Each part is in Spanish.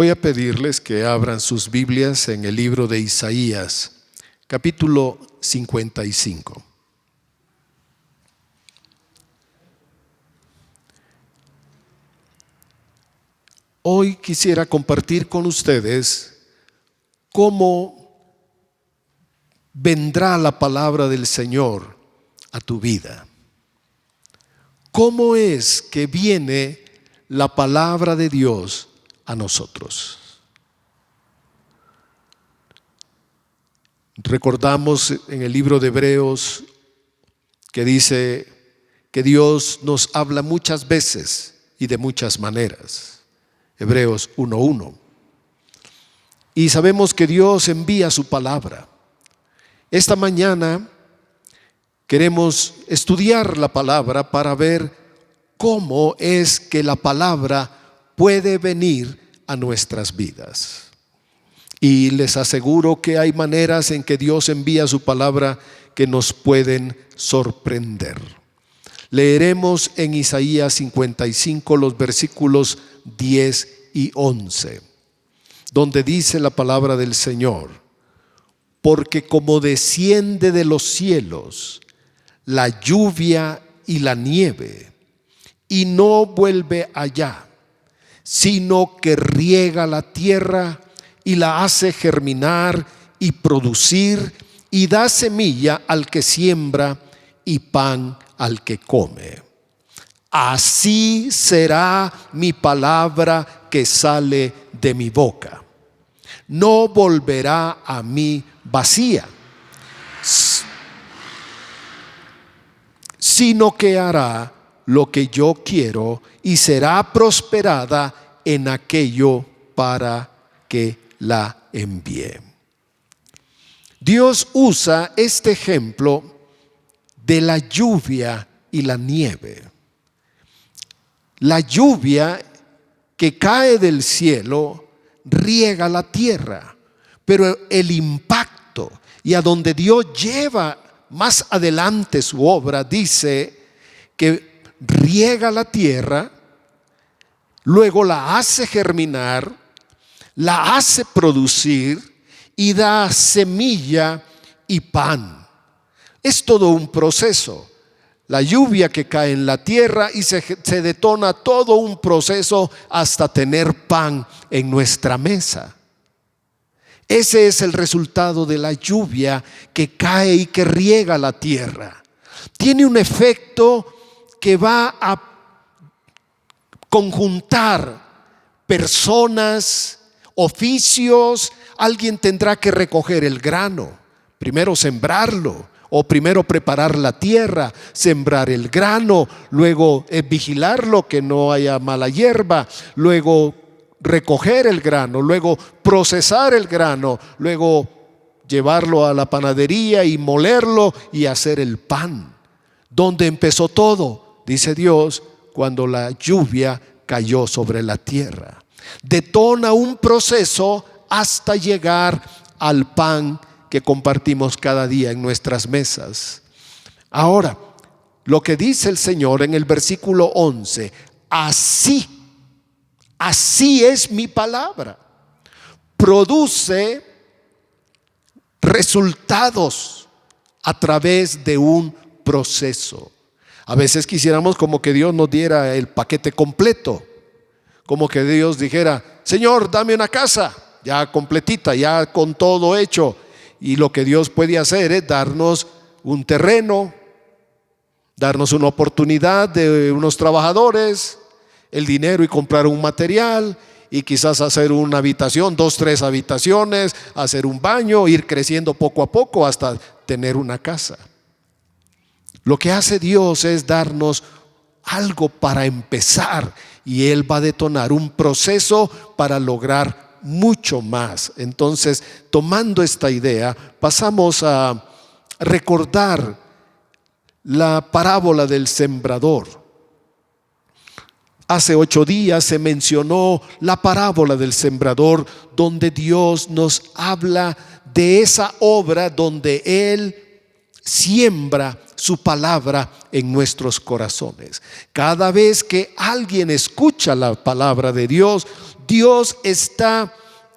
Voy a pedirles que abran sus Biblias en el libro de Isaías, capítulo 55. Hoy quisiera compartir con ustedes cómo vendrá la palabra del Señor a tu vida. ¿Cómo es que viene la palabra de Dios a nosotros? Recordamos en el libro de Hebreos que dice que Dios nos habla muchas veces y de muchas maneras. Hebreos 1:1. Y sabemos que Dios envía su palabra. Esta mañana queremos estudiar la palabra para ver cómo es que la palabra puede venir a nuestras vidas. Y les aseguro que hay maneras en que Dios envía su palabra que nos pueden sorprender. Leeremos en Isaías 55 los versículos 10 y 11, donde dice la palabra del Señor: porque como desciende de los cielos la lluvia y la nieve, y no vuelve allá, sino que riega la tierra y la hace germinar y producir, y da semilla al que siembra y pan al que come. Así será mi palabra que sale de mi boca. No volverá a mí vacía, sino que hará lo que yo quiero y será prosperada en aquello para que la envíe. Dios usa este ejemplo de la lluvia y la nieve. La lluvia que cae del cielo riega la tierra, pero el impacto y a donde Dios lleva más adelante su obra, dice que riega la tierra, luego la hace germinar, la hace producir y da semilla y pan. Es todo un proceso. La lluvia que cae en la tierra y se detona todo un proceso hasta tener pan en nuestra mesa. Ese es el resultado de la lluvia que cae y que riega la tierra. Tiene un efecto que va a conjuntar personas, oficios. Alguien tendrá que recoger el grano, primero sembrarlo, o primero preparar la tierra, sembrar el grano, luego vigilarlo que no haya mala hierba, luego recoger el grano, luego procesar el grano, luego llevarlo a la panadería y molerlo y hacer el pan. ¿Dónde empezó todo? Dice Dios, cuando la lluvia cayó sobre la tierra. Detona un proceso hasta llegar al pan que compartimos cada día en nuestras mesas. Ahora, lo que dice el Señor en el versículo 11: así es mi palabra. Produce resultados a través de un proceso. A veces quisiéramos como que Dios nos diera el paquete completo, como que Dios dijera: Señor, dame una casa ya completita, ya con todo hecho. Y lo que Dios puede hacer es darnos un terreno, darnos una oportunidad de unos trabajadores, el dinero y comprar un material, y quizás hacer una habitación, 2, 3 habitaciones, hacer un baño, ir creciendo poco a poco hasta tener una casa. Lo que hace Dios es darnos algo para empezar, y Él va a detonar un proceso para lograr mucho más. Entonces, tomando esta idea, pasamos a recordar la parábola del sembrador. Hace 8 días se mencionó la parábola del sembrador, donde Dios nos habla de esa obra donde Él siembra su palabra en nuestros corazones. Cada vez que alguien escucha la palabra de Dios, Dios está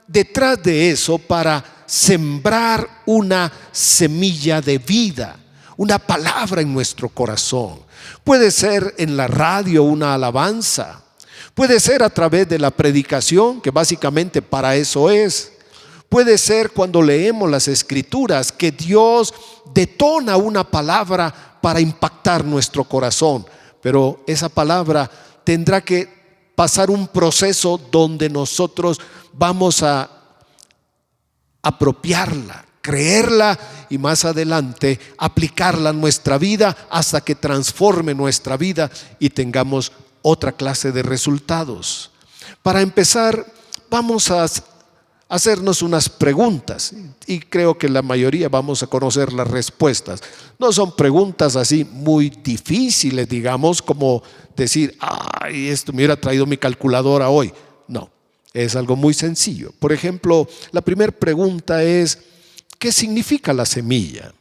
detrás de eso para sembrar una semilla de vida, una palabra en nuestro corazón. Puede ser en la radio una alabanza, puede ser a través de la predicación, que básicamente para eso es. Puede ser cuando leemos las escrituras que Dios detona una palabra para impactar nuestro corazón, pero esa palabra tendrá que pasar un proceso donde nosotros vamos a apropiarla, creerla y más adelante aplicarla a nuestra vida hasta que transforme nuestra vida y tengamos otra clase de resultados. Para empezar, vamos a hacernos unas preguntas y creo que la mayoría vamos a conocer las respuestas. No son preguntas así muy difíciles, digamos, como decir, ay, esto me hubiera traído mi calculadora hoy. No, es algo muy sencillo. Por ejemplo, la primera pregunta es, ¿qué significa la semilla?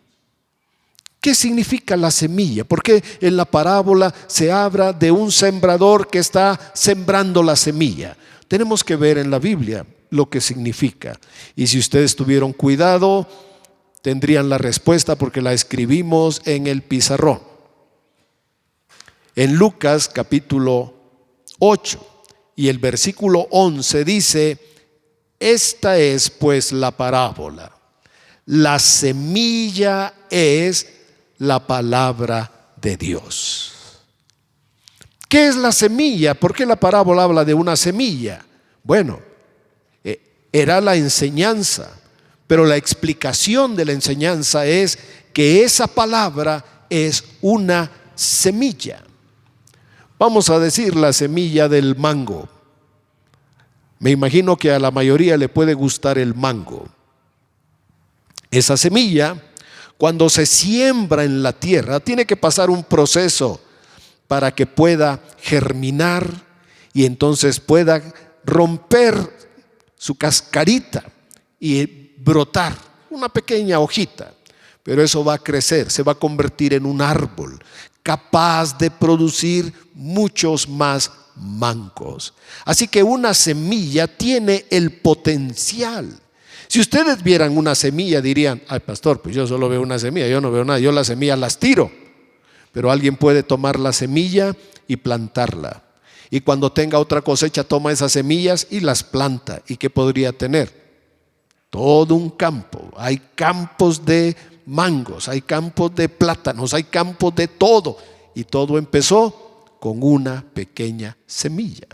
¿Qué significa la semilla? Porque en la parábola se habla de un sembrador que está sembrando la semilla. Tenemos que ver en la Biblia lo que significa. Y si ustedes tuvieron cuidado, tendrían la respuesta porque la escribimos en el pizarrón. En Lucas capítulo 8 y el versículo 11 dice, esta es pues la parábola. La semilla es la palabra de Dios. ¿Qué es la semilla? ¿Por qué la parábola habla de una semilla? Bueno, era la enseñanza, pero la explicación de la enseñanza es que esa palabra es una semilla. Vamos a decir la semilla del mango. Me imagino que a la mayoría le puede gustar el mango. Esa semilla, cuando se siembra en la tierra, tiene que pasar un proceso para que pueda germinar y entonces pueda romper su cascarita y brotar una pequeña hojita. Pero eso va a crecer, se va a convertir en un árbol capaz de producir muchos más mangos. Así que una semilla tiene el potencial. Si ustedes vieran una semilla dirían, ay pastor, pues yo solo veo una semilla, yo no veo nada, yo las semillas las tiro. Pero alguien puede tomar la semilla y plantarla. Y cuando tenga otra cosecha toma esas semillas y las planta. ¿Y qué podría tener? Todo un campo. Hay campos de mangos, hay campos de plátanos, hay campos de todo. Y todo empezó con una pequeña semilla.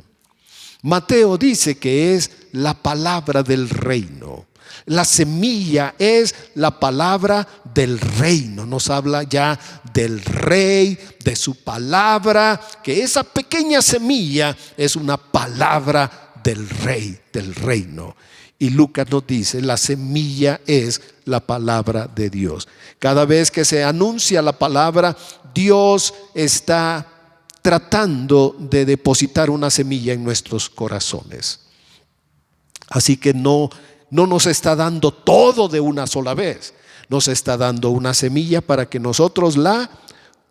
Mateo dice que es la palabra del reino. La semilla es la palabra del reino. Nos habla ya del rey, de su palabra, que esa pequeña semilla es una palabra del rey, del reino. Y Lucas nos dice, la semilla es la palabra de Dios. Cada vez que se anuncia la palabra, Dios está tratando de depositar una semilla en nuestros corazones. Así que no nos está dando todo de una sola vez. Nos está dando una semilla para que nosotros la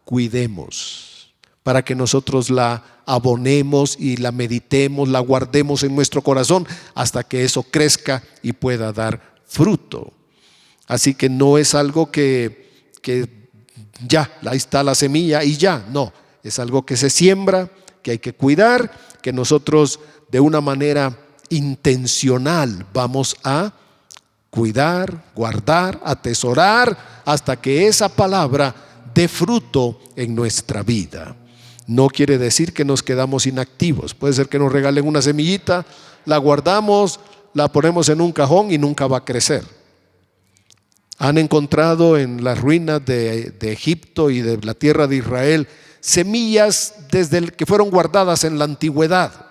cuidemos, para que nosotros la abonemos y la meditemos, la guardemos en nuestro corazón hasta que eso crezca y pueda dar fruto. Así que no es algo que ya, ahí está la semilla y ya, no. Es algo que se siembra, que hay que cuidar, que nosotros de una manera intencional vamos a cuidar, guardar, atesorar hasta que esa palabra dé fruto en nuestra vida. No quiere decir que nos quedamos inactivos. Puede ser que nos regalen una semillita, la guardamos, la ponemos en un cajón y nunca va a crecer. Han encontrado en las ruinas de Egipto y de la tierra de Israel semillas que fueron guardadas en la antigüedad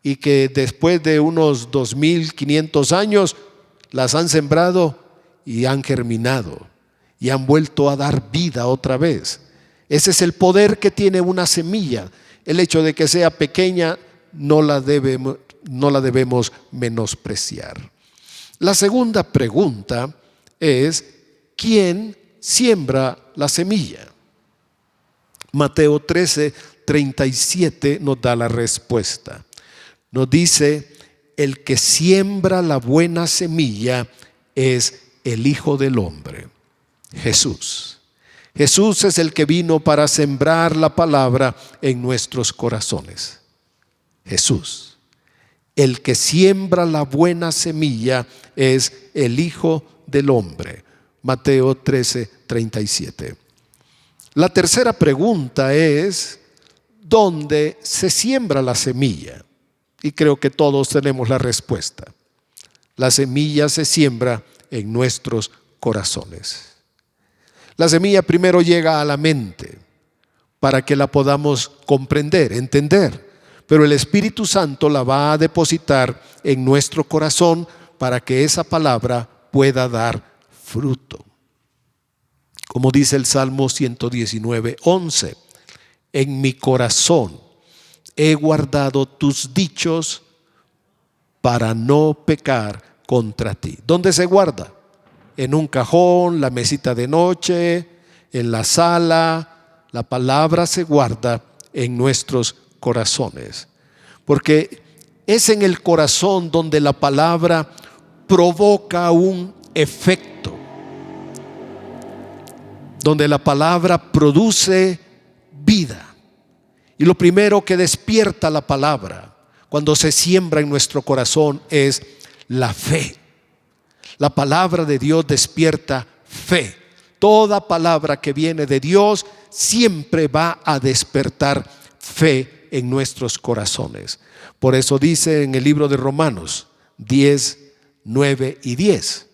y que después de unos 2500 años las han sembrado y han germinado y han vuelto a dar vida otra vez. Ese es el poder que tiene una semilla. El hecho de que sea pequeña no la debemos menospreciar. La segunda pregunta es, ¿quién siembra la semilla? Mateo 13:37 nos da la respuesta. Nos dice: el que siembra la buena semilla es el Hijo del Hombre, Jesús. Jesús es el que vino para sembrar la palabra en nuestros corazones. Jesús. El que siembra la buena semilla es el Hijo del Hombre. Mateo 13:37. La tercera pregunta es: ¿dónde se siembra la semilla? Y creo que todos tenemos la respuesta. La semilla se siembra en nuestros corazones. La semilla primero llega a la mente para que la podamos comprender, entender. Pero el Espíritu Santo la va a depositar en nuestro corazón para que esa palabra pueda dar fruto. Como dice el Salmo 119:11: en mi corazón he guardado tus dichos para no pecar contra ti. ¿Dónde se guarda? En un cajón, la mesita de noche, en la sala. La palabra se guarda en nuestros corazones, porque es en el corazón donde la palabra provoca un efecto, donde la palabra produce vida. Y lo primero que despierta la palabra cuando se siembra en nuestro corazón es la fe. La palabra de Dios despierta fe. Toda palabra que viene de Dios siempre va a despertar fe en nuestros corazones. Por eso dice en el libro de Romanos 10:9 y 10,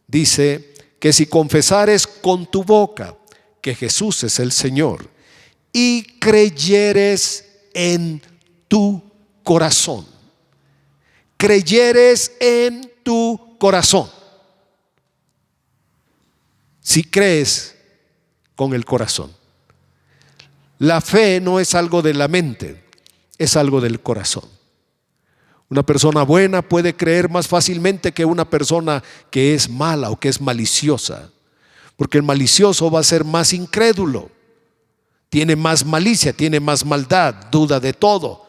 dice que si confesares con tu boca que Jesús es el Señor y creyeres en tu corazón, creyeres en tu corazón. Si crees con el corazón. La fe no es algo de la mente, es algo del corazón. Una persona buena puede creer más fácilmente que una persona que es mala o que es maliciosa, porque el malicioso va a ser más incrédulo, tiene más malicia, tiene más maldad, duda de todo.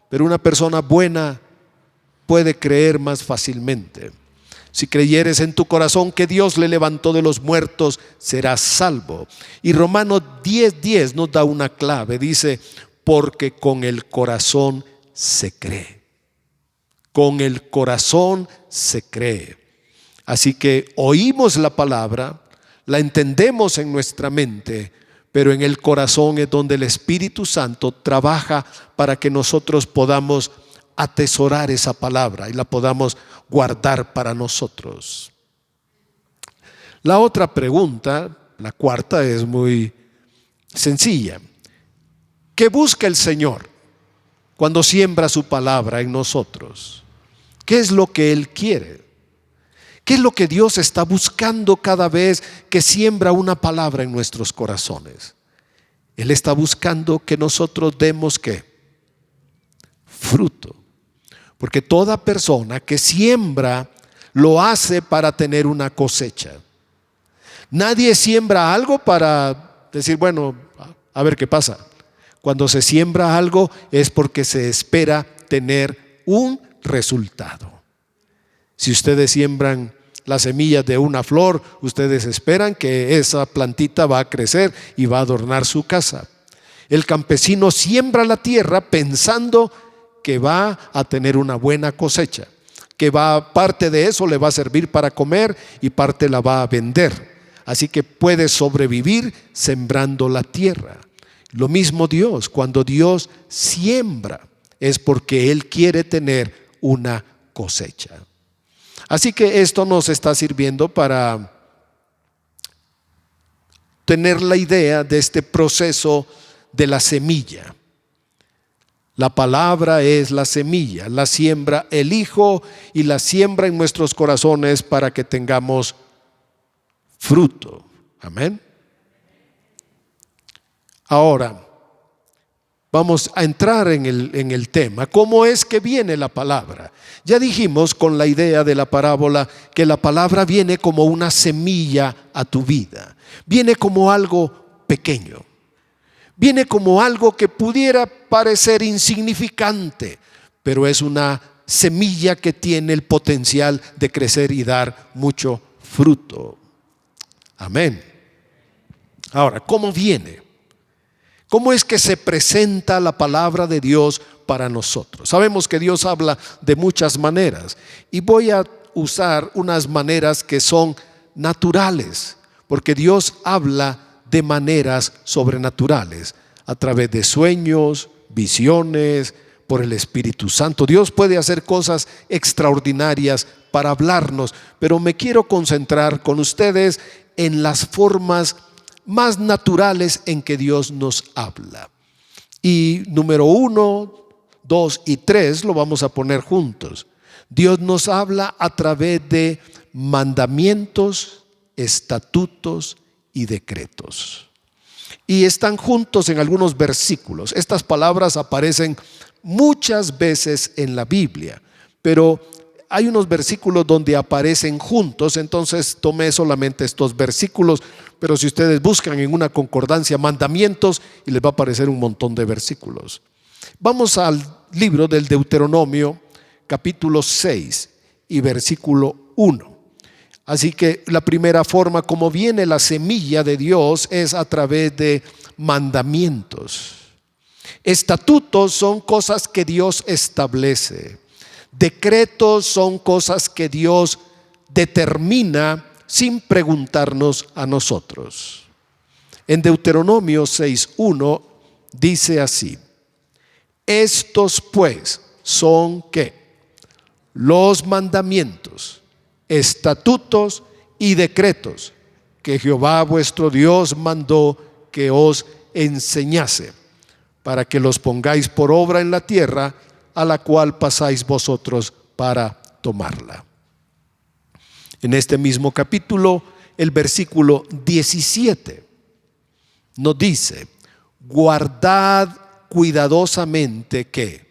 Pero una persona buena puede creer más fácilmente. Si creyeres en tu corazón que Dios le levantó de los muertos, serás salvo. Y Romanos 10:10 nos da una clave. Dice: porque con el corazón se cree. Con el corazón se cree. Así que oímos la palabra, la entendemos en nuestra mente, pero en el corazón es donde el Espíritu Santo trabaja para que nosotros podamos atesorar esa palabra y la podamos guardar para nosotros. La otra pregunta, la cuarta, es muy sencilla. ¿Qué busca el Señor cuando siembra su palabra en nosotros? ¿Qué es lo que Él quiere? ¿Qué es lo que Dios está buscando cada vez que siembra una palabra en nuestros corazones? Él está buscando que nosotros demos ¿qué? Fruto. Porque toda persona que siembra lo hace para tener una cosecha. Nadie siembra algo para decir, bueno, a ver qué pasa. Cuando se siembra algo es porque se espera tener un resultado. Si ustedes siembran las semillas de una flor, ustedes esperan que esa plantita va a crecer y va a adornar su casa. El campesino siembra la tierra pensando que va a tener una buena cosecha, que parte de eso le va a servir para comer y parte la va a vender. Así que puede sobrevivir sembrando la tierra. Lo mismo Dios, cuando Dios siembra es porque Él quiere tener una cosecha. Así que esto nos está sirviendo para tener la idea de este proceso de la semilla. La palabra es la semilla, la siembra el Hijo y la siembra en nuestros corazones para que tengamos fruto. Amén. Ahora, Vamos a entrar en el tema. ¿Cómo es que viene la palabra? Ya dijimos con la idea de la parábola que la palabra viene como una semilla a tu vida. Viene como algo pequeño. Viene como algo que pudiera parecer insignificante, pero es una semilla que tiene el potencial de crecer y dar mucho fruto. Amén. Ahora, ¿cómo viene? ¿Cómo es que se presenta la palabra de Dios para nosotros? Sabemos que Dios habla de muchas maneras y voy a usar unas maneras que son naturales, porque Dios habla de maneras sobrenaturales, a través de sueños, visiones, por el Espíritu Santo. Dios puede hacer cosas extraordinarias para hablarnos, pero me quiero concentrar con ustedes en las formas más naturales en que Dios nos habla. Y número 1, 2 y 3 lo vamos a poner juntos. Dios nos habla a través de mandamientos, estatutos y decretos. Y están juntos en algunos versículos. Estas palabras aparecen muchas veces en la Biblia, pero hay unos versículos donde aparecen juntos, entonces tomé solamente estos versículos, pero si ustedes buscan en una concordancia mandamientos y les va a aparecer un montón de versículos. Vamos al libro del Deuteronomio, capítulo 6 y versículo 1. Así que la primera forma como viene la semilla de Dios es a través de mandamientos. Estatutos son cosas que Dios establece. Decretos son cosas que Dios determina sin preguntarnos a nosotros. En Deuteronomio 6:1 dice así: estos pues son ¿qué? Los mandamientos, estatutos y decretos que Jehová vuestro Dios mandó que os enseñase, para que los pongáis por obra en la tierra a la cual pasáis vosotros para tomarla. En este mismo capítulo, el versículo 17 nos dice: guardad cuidadosamente que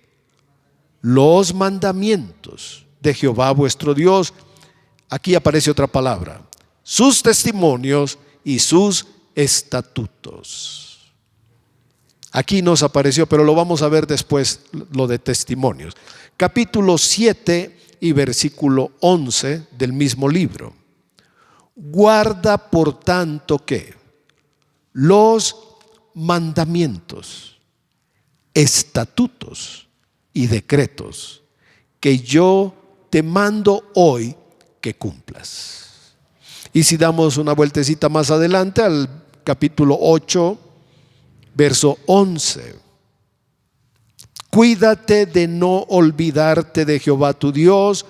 los mandamientos de Jehová vuestro Dios, aquí aparece otra palabra, sus testimonios y sus estatutos. Aquí nos apareció, pero lo vamos a ver después, lo de testimonios. Capítulo 7 y versículo 11 del mismo libro. Guarda por tanto que los mandamientos, estatutos y decretos que yo te mando hoy que cumplas. Y si damos una vueltecita más adelante al capítulo 8, verso 11: cuídate de no olvidarte de Jehová tu Dios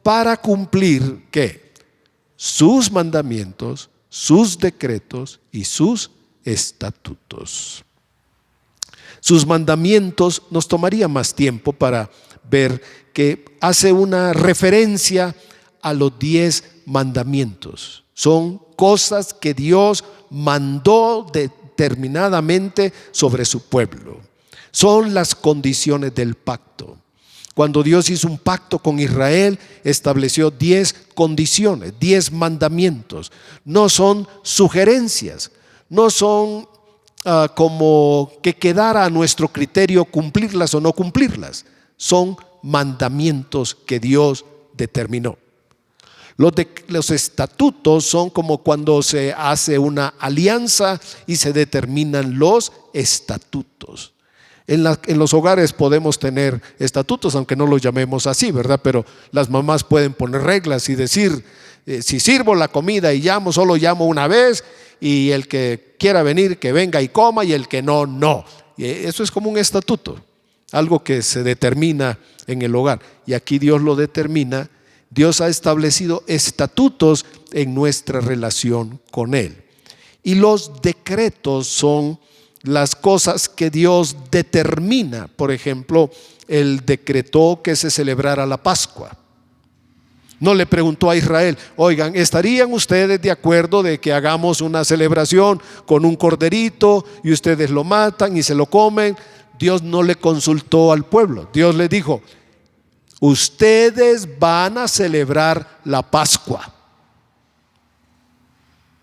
para cumplir ¿qué? Sus mandamientos, sus decretos y sus estatutos. Sus mandamientos nos tomaría más tiempo para ver que hace una referencia a los 10 mandamientos. Son cosas que Dios mandó determinadamente sobre su pueblo. Son las condiciones del pacto. Cuando Dios hizo un pacto con Israel, estableció 10 condiciones, 10 mandamientos. No son sugerencias, no son como que quedara a nuestro criterio cumplirlas o no cumplirlas. Son mandamientos que Dios determinó. Los estatutos son como cuando se hace una alianza y se determinan los estatutos. En los hogares podemos tener estatutos, aunque no los llamemos así, ¿verdad? Pero las mamás pueden poner reglas y decir, si sirvo la comida y llamo, solo llamo una vez, y el que quiera venir, que venga y coma, y el que no, no. Y eso es como un estatuto, algo que se determina en el hogar. Y aquí Dios lo determina. Dios ha establecido estatutos en nuestra relación con Él. Y los decretos son las cosas que Dios determina. Por ejemplo, Él decretó que se celebrara la Pascua. No le preguntó a Israel: oigan, ¿estarían ustedes de acuerdo de que hagamos una celebración con un corderito y ustedes lo matan y se lo comen? Dios no le consultó al pueblo. Dios le dijo: ustedes van a celebrar la Pascua.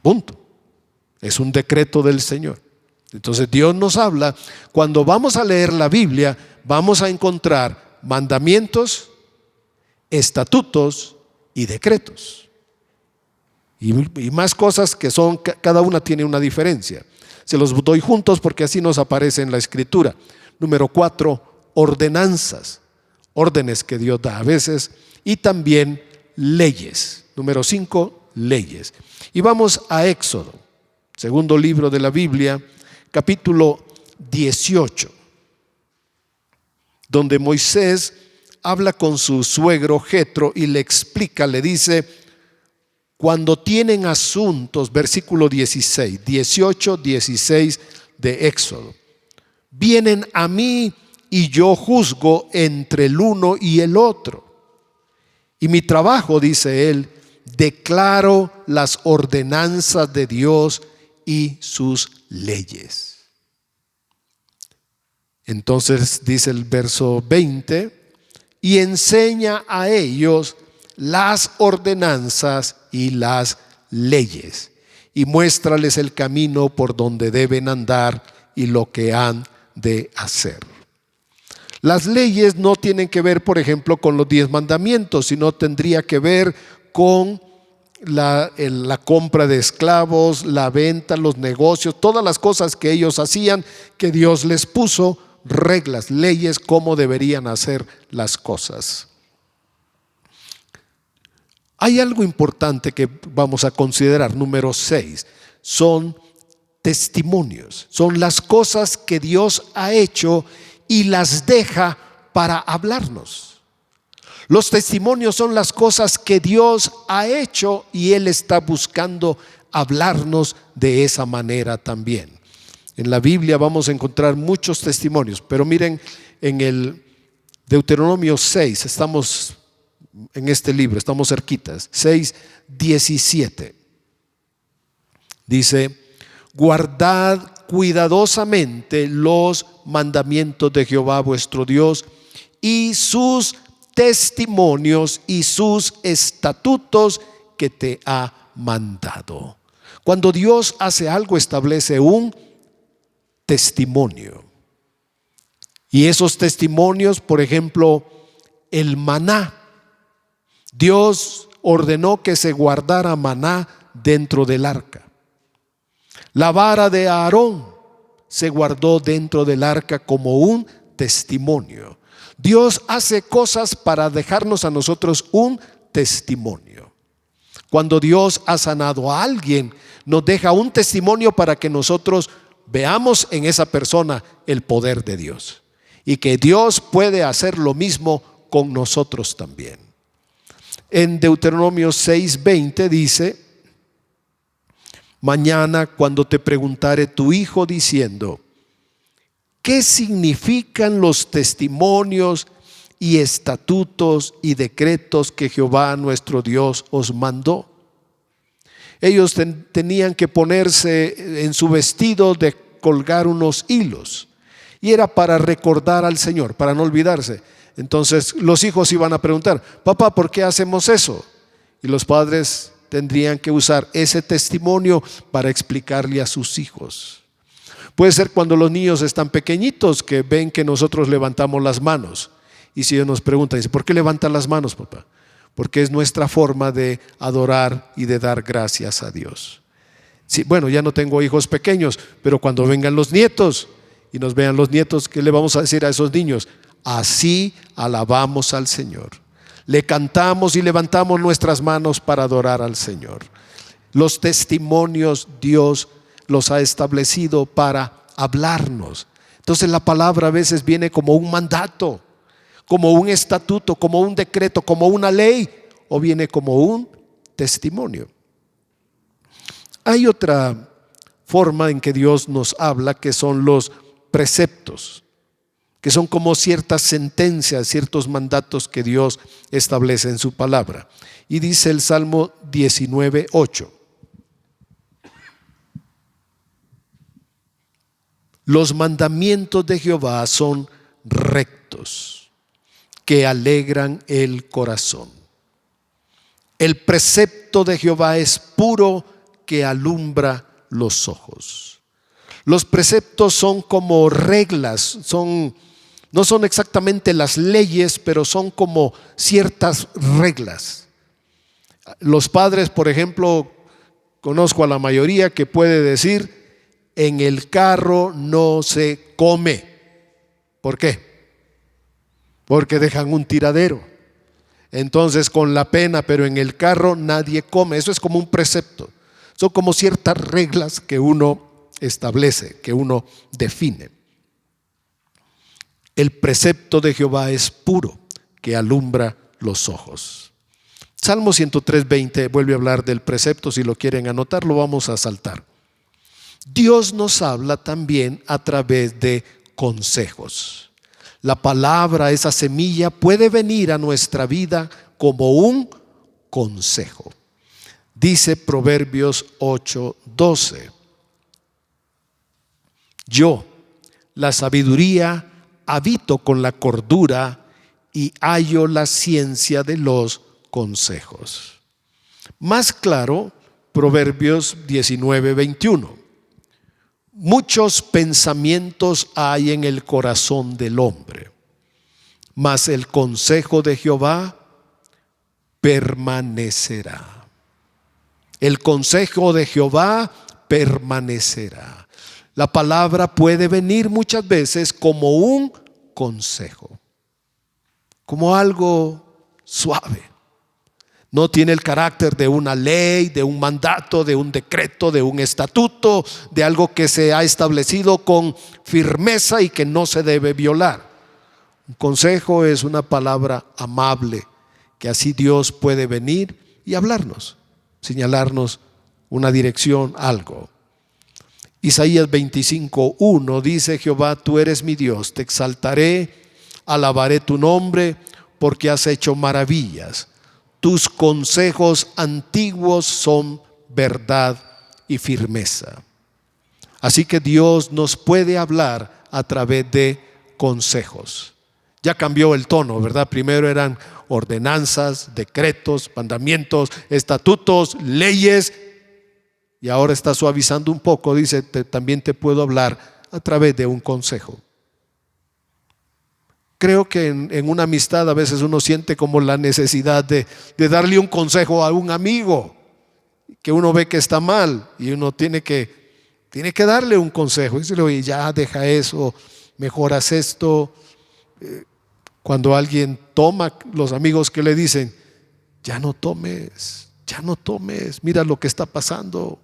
Punto. Es un decreto del Señor. Entonces Dios nos habla. Cuando vamos a leer la Biblia, vamos a encontrar mandamientos, estatutos y decretos. Y más cosas que son, cada una tiene una diferencia. Se los doy juntos porque así nos aparece en la Escritura. Número 4, ordenanzas, órdenes que Dios da a veces, y también leyes. Número 5, leyes. Y vamos a Éxodo, segundo libro de la Biblia, capítulo 18, donde Moisés habla con su suegro Jetro y le explica, le dice: cuando tienen asuntos, versículo 16, 18, 16 de Éxodo, vienen a mí y yo juzgo entre el uno y el otro. Y mi trabajo, dice él, declaro las ordenanzas de Dios y sus leyes. Entonces dice el verso 20, y enseña a ellos las ordenanzas y las leyes, y muéstrales el camino por donde deben andar y lo que han de hacer. Las leyes no tienen que ver, por ejemplo, con los 10 mandamientos, sino tendría que ver con la compra de esclavos, la venta, los negocios, todas las cosas que ellos hacían, que Dios les puso reglas, leyes, cómo deberían hacer las cosas. Hay algo importante que vamos a considerar, número 6, son testimonios, son las cosas que Dios ha hecho y las deja para hablarnos. Los testimonios son las cosas que Dios ha hecho y Él está buscando hablarnos de esa manera también. En la Biblia vamos a encontrar muchos testimonios, pero miren, en el Deuteronomio 6, estamos en este libro, estamos cerquitas, 6:17. Dice: guardad cuidadosamente los mandamientos de Jehová vuestro Dios y sus testimonios y sus estatutos que te ha mandado. Cuando Dios hace algo, establece un testimonio. Y esos testimonios, por ejemplo, el maná. Dios ordenó que se guardara maná dentro del arca. La vara de Aarón se guardó dentro del arca como un testimonio. Dios hace cosas para dejarnos a nosotros un testimonio. Cuando Dios ha sanado a alguien, nos deja un testimonio para que nosotros veamos en esa persona el poder de Dios y que Dios puede hacer lo mismo con nosotros también. En Deuteronomio 6:20 dice: mañana cuando te preguntare tu hijo diciendo: ¿qué significan los testimonios y estatutos y decretos que Jehová nuestro Dios os mandó? Ellos tenían que ponerse en su vestido de colgar unos hilos, y era para recordar al Señor, para no olvidarse. Entonces los hijos iban a preguntar: papá, ¿por qué hacemos eso? Y los padres tendrían que usar ese testimonio para explicarle a sus hijos. Puede ser cuando los niños están pequeñitos, que ven que nosotros levantamos las manos, y si ellos nos preguntan, dice: ¿por qué levantan las manos, papá? Porque es nuestra forma de adorar y de dar gracias a Dios. Sí, bueno, ya no tengo hijos pequeños, pero cuando vengan los nietos y nos vean los nietos, ¿qué le vamos a decir a esos niños? Así alabamos al Señor. Le cantamos y levantamos nuestras manos para adorar al Señor. Los testimonios Dios los ha establecido para hablarnos. Entonces la palabra a veces viene como un mandato, como un estatuto, como un decreto, como una ley, o viene como un testimonio. Hay otra forma en que Dios nos habla, que son los preceptos, que son como ciertas sentencias, ciertos mandatos que Dios establece en su palabra. Y dice el Salmo 19:8: Los mandamientos de Jehová son rectos, que alegran el corazón. El precepto de Jehová es puro, que alumbra los ojos. Los preceptos son como reglas, no son exactamente las leyes, pero son como ciertas reglas. Los padres, por ejemplo, conozco a la mayoría que puede decir: en el carro no se come. ¿Por qué? Porque dejan un tiradero. Entonces, con la pena, pero en el carro nadie come. Eso es como un precepto. Son como ciertas reglas que uno establece, que uno define. El precepto de Jehová es puro, que alumbra los ojos. Salmo 103:20 vuelve a hablar del precepto. Si lo quieren anotar, lo vamos a saltar. Dios nos habla también a través de consejos. La palabra, esa semilla, puede venir a nuestra vida como un consejo. Dice Proverbios 8:12: yo, la sabiduría, habito con la cordura y hallo la ciencia de los consejos. Más claro, Proverbios 19:21: muchos pensamientos hay en el corazón del hombre, mas el consejo de Jehová permanecerá. El consejo de Jehová permanecerá. La palabra puede venir muchas veces como un consejo, como algo suave. No tiene el carácter de una ley, de un mandato, de un decreto, de un estatuto, de algo que se ha establecido con firmeza y que no se debe violar. Un consejo es una palabra amable, que así Dios puede venir y hablarnos, señalarnos una dirección, algo. Isaías 25:1 dice: Jehová, tú eres mi Dios, te exaltaré, alabaré tu nombre, porque has hecho maravillas. Tus consejos antiguos son verdad y firmeza. Así que Dios nos puede hablar a través de consejos. Ya cambió el tono, ¿verdad? Primero eran ordenanzas, decretos, mandamientos, estatutos, leyes, y ahora está suavizando un poco. Dice: también te puedo hablar a través de un consejo. Creo que en una amistad a veces uno siente como la necesidad de darle un consejo a un amigo que uno ve que está mal, y uno tiene que darle un consejo. Dice: oye, ya deja eso, mejor haz esto. Cuando alguien toma, los amigos que le dicen: ya no tomes, mira lo que está pasando.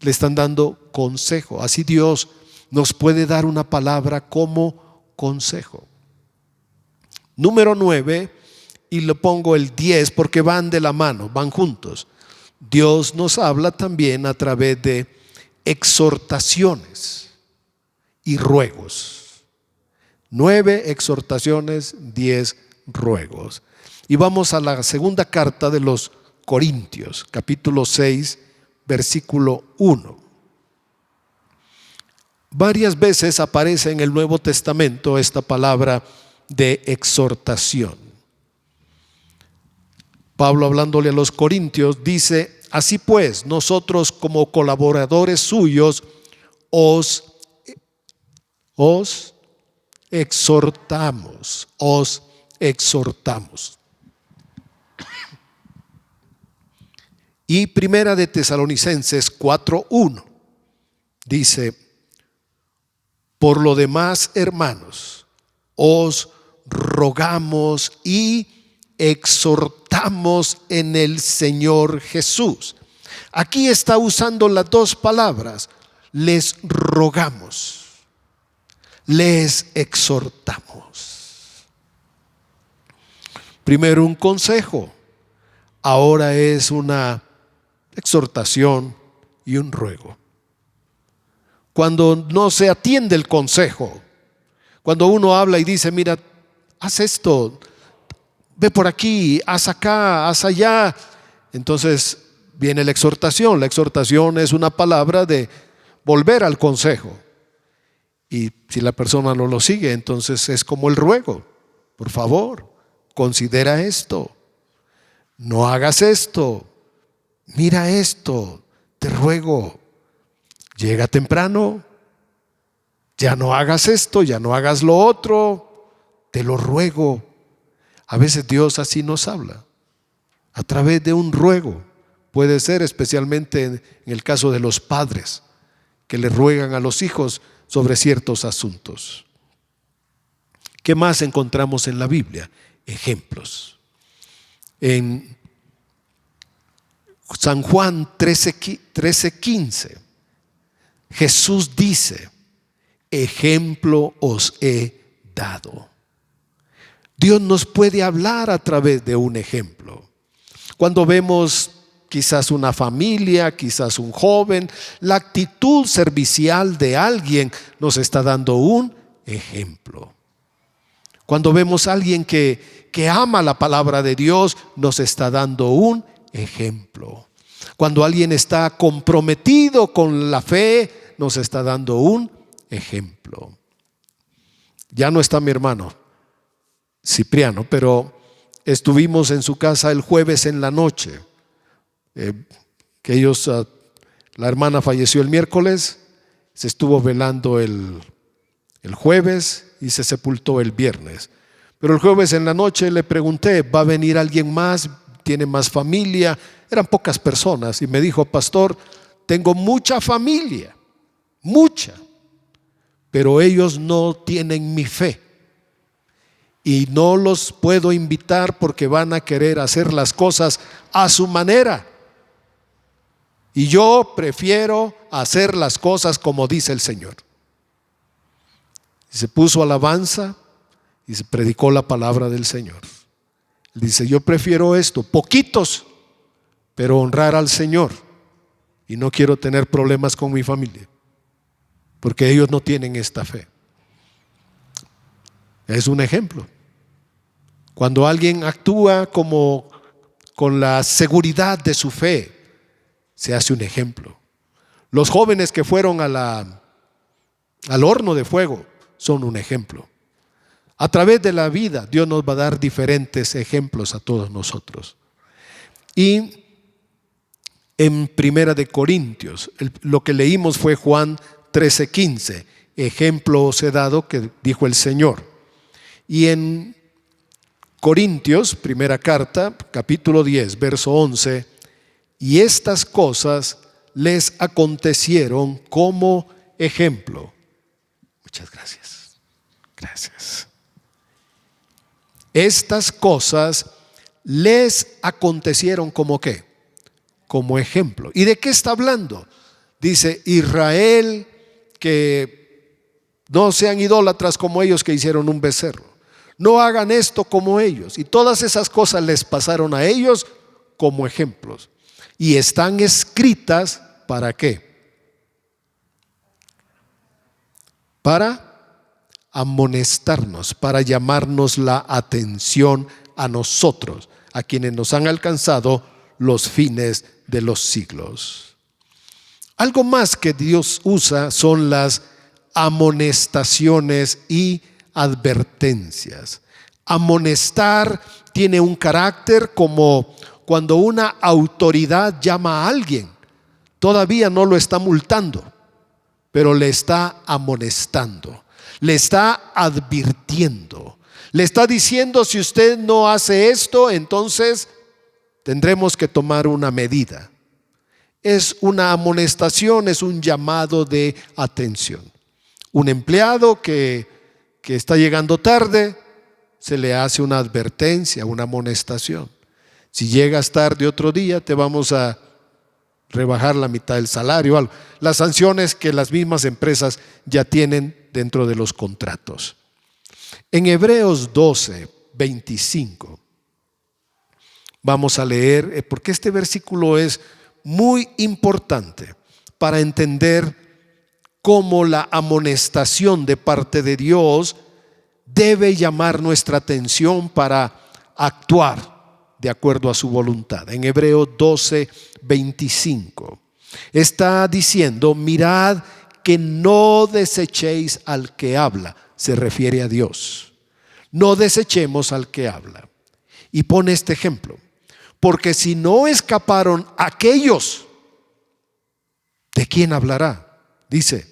Le están dando consejo. Así Dios nos puede dar una palabra como consejo. Número 9, y le pongo el 10 porque van de la mano, van juntos. Dios nos habla también a través de exhortaciones y ruegos. 9 exhortaciones, 10 ruegos. Y vamos a la segunda carta de los Corintios, capítulo 6, versículo 1. Varias veces aparece en el Nuevo Testamento esta palabra de exhortación. Pablo, hablándole a los corintios, dice: así pues, nosotros como colaboradores suyos os exhortamos. Y primera de Tesalonicenses 4:1 dice: por lo demás, hermanos, os rogamos y exhortamos en el Señor Jesús. Aquí está usando las dos palabras: les rogamos, les exhortamos. Primero un consejo, ahora es una exhortación y un ruego. Cuando no se atiende el consejo, cuando uno habla y dice: mira, haz esto, ve por aquí, haz acá, haz allá, entonces viene la exhortación. La exhortación es una palabra de volver al consejo. Y si la persona no lo sigue, entonces es como el ruego. Por favor, considera esto. No hagas esto. Mira esto. Te ruego. Llega temprano. Ya no hagas esto, ya no hagas lo otro. Te lo ruego. A veces Dios así nos habla. A través de un ruego. Puede ser especialmente en el caso de los padres que le ruegan a los hijos sobre ciertos asuntos. ¿Qué más encontramos en la Biblia? Ejemplos. En San Juan 13:15, Jesús dice: ejemplo os he dado. Dios nos puede hablar a través de un ejemplo. Cuando vemos quizás una familia, quizás un joven, la actitud servicial de alguien nos está dando un ejemplo. Cuando vemos a alguien que ama la palabra de Dios, nos está dando un ejemplo. Cuando alguien está comprometido con la fe, nos está dando un ejemplo. Ya no está mi hermano Cipriano, pero estuvimos en su casa el jueves en la noche. La hermana falleció el miércoles, se estuvo velando el jueves y se sepultó el viernes. Pero el jueves en la noche le pregunté: ¿va a venir alguien más? ¿Tiene más familia? Eran pocas personas y me dijo: pastor, tengo mucha familia, mucha, pero ellos no tienen mi fe y no los puedo invitar porque van a querer hacer las cosas a su manera. Y yo prefiero hacer las cosas como dice el Señor. Y se puso alabanza y se predicó la palabra del Señor. Él dice: yo prefiero esto, poquitos, pero honrar al Señor. Y no quiero tener problemas con mi familia, porque ellos no tienen esta fe. Es un ejemplo. Cuando alguien actúa con la seguridad de su fe, se hace un ejemplo. Los jóvenes que fueron al horno de fuego son un ejemplo. A través de la vida, Dios nos va a dar diferentes ejemplos a todos nosotros. Y en Primera de Corintios, lo que leímos fue Juan 13:15. Ejemplo os he dado, que dijo el Señor. Y en Corintios, primera carta, capítulo 10, verso 11: y estas cosas les acontecieron como ejemplo. Muchas gracias. Gracias. Estas cosas les acontecieron como ¿qué? Como ejemplo. ¿Y de qué está hablando? Dice: Israel, que no sean idólatras como ellos, que hicieron un becerro. No hagan esto como ellos. Y todas esas cosas les pasaron a ellos como ejemplos. Y están escritas ¿para qué? Para amonestarnos, para llamarnos la atención a nosotros, a quienes nos han alcanzado los fines de los siglos. Algo más que Dios usa son las amonestaciones y advertencias. Amonestar tiene un carácter como cuando una autoridad llama a alguien. Todavía no lo está multando, pero le está amonestando, le está advirtiendo, le está diciendo: si usted no hace esto, entonces tendremos que tomar una medida. Es una amonestación, es un llamado de atención. Un empleado que está llegando tarde, se le hace una advertencia, una amonestación. Si llegas tarde otro día, te vamos a rebajar la mitad del salario, algo. Las sanciones que las mismas empresas ya tienen dentro de los contratos. En Hebreos 12:25 vamos a leer, porque este versículo es muy importante para entender cómo la amonestación de parte de Dios debe llamar nuestra atención para actuar de acuerdo a su voluntad. En Hebreos 12:25 está diciendo: mirad que no desechéis al que habla. Se refiere a Dios. No desechemos al que habla. Y pone este ejemplo. Porque si no escaparon aquellos, ¿de quién hablará? Dice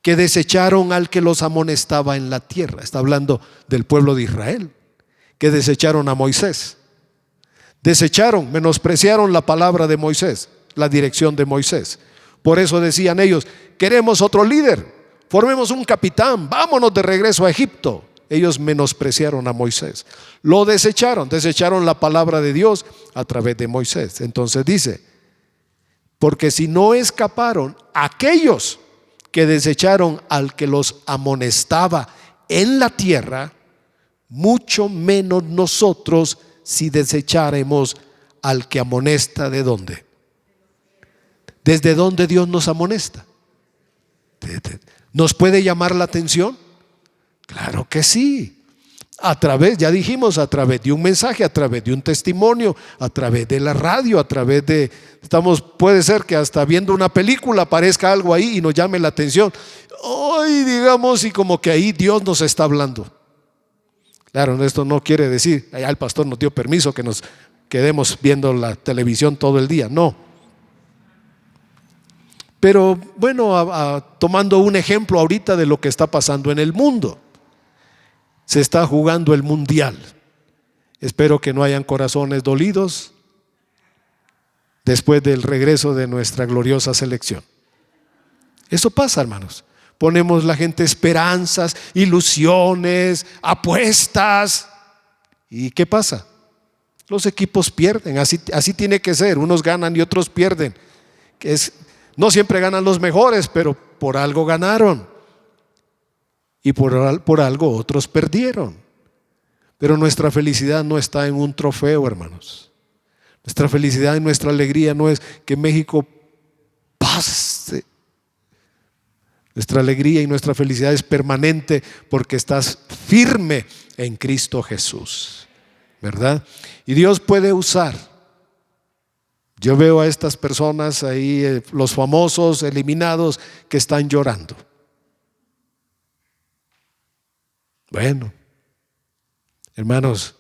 que desecharon al que los amonestaba en la tierra. Está hablando del pueblo de Israel, que desecharon a Moisés. Desecharon, menospreciaron la palabra de Moisés, la dirección de Moisés. Por eso decían ellos: queremos otro líder, formemos un capitán, vámonos de regreso a Egipto. Ellos menospreciaron a Moisés, lo desecharon la palabra de Dios a través de Moisés. Entonces dice: porque si no escaparon aquellos que desecharon al que los amonestaba en la tierra, mucho menos nosotros si desecharemos al que amonesta. ¿De dónde? ¿Desde dónde Dios nos amonesta? ¿Nos puede llamar la atención? Claro que sí. A través, ya dijimos, a través de un mensaje, a través de un testimonio, a través de la radio, a través de, puede ser que hasta viendo una película aparezca algo ahí y nos llame la atención. Hoy digamos, y como que ahí Dios nos está hablando. Claro, esto no quiere decir, allá el pastor nos dio permiso que nos quedemos viendo la televisión todo el día, no. Pero bueno, tomando un ejemplo ahorita de lo que está pasando en el mundo. Se está jugando el mundial. Espero que no hayan corazones dolidos después del regreso de nuestra gloriosa selección. Eso pasa, hermanos. Ponemos la gente esperanzas, ilusiones, apuestas. ¿Y qué pasa? Los equipos pierden. Así tiene que ser. Unos ganan y otros pierden. No siempre ganan los mejores, pero por algo ganaron. Y por algo otros perdieron. Pero nuestra felicidad no está en un trofeo, hermanos. Nuestra felicidad y nuestra alegría no es que México pase. Nuestra alegría y nuestra felicidad es permanente porque estás firme en Cristo Jesús, ¿verdad? Y Dios puede usar. Yo veo a estas personas ahí, los famosos eliminados, que están llorando. Bueno, hermanos,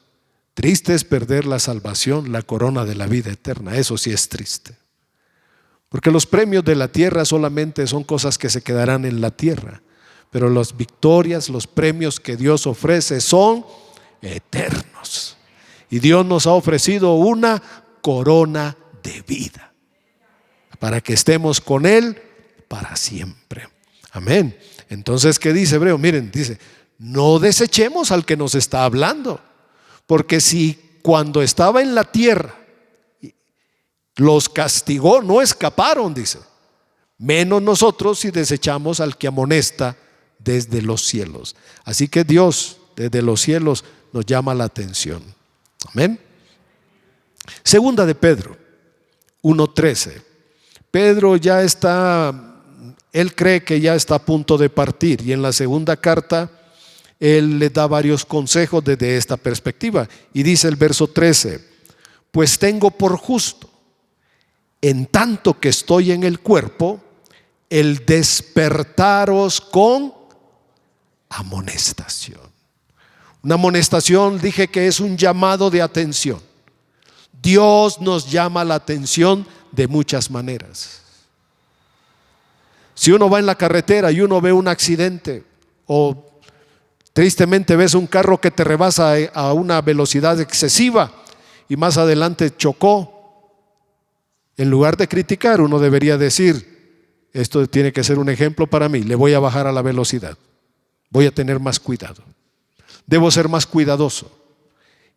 triste es perder la salvación, la corona de la vida eterna. Eso sí es triste. Porque los premios de la tierra solamente son cosas que se quedarán en la tierra. Pero las victorias, los premios que Dios ofrece son eternos. Y Dios nos ha ofrecido una corona de vida para que estemos con Él para siempre. Amén. Entonces, ¿qué dice Hebreo? Miren, dice: no desechemos al que nos está hablando, porque si cuando estaba en la tierra los castigó, no escaparon, dice, menos nosotros si desechamos al que amonesta desde los cielos. Así que Dios desde los cielos nos llama la atención. Amén. Segunda de Pedro 1:13. Pedro ya está, él cree que ya está a punto de partir, y en la segunda carta él le da varios consejos desde esta perspectiva. Y dice el verso 13: pues tengo por justo, en tanto que estoy en el cuerpo, el despertaros con amonestación. Una amonestación, dije que es un llamado de atención. Dios nos llama la atención de muchas maneras. Si uno va en la carretera y uno ve un accidente, o tristemente ves un carro que te rebasa a una velocidad excesiva y más adelante chocó, en lugar de criticar, uno debería decir: esto tiene que ser un ejemplo para mí, le voy a bajar a la velocidad, voy a tener más cuidado, debo ser más cuidadoso.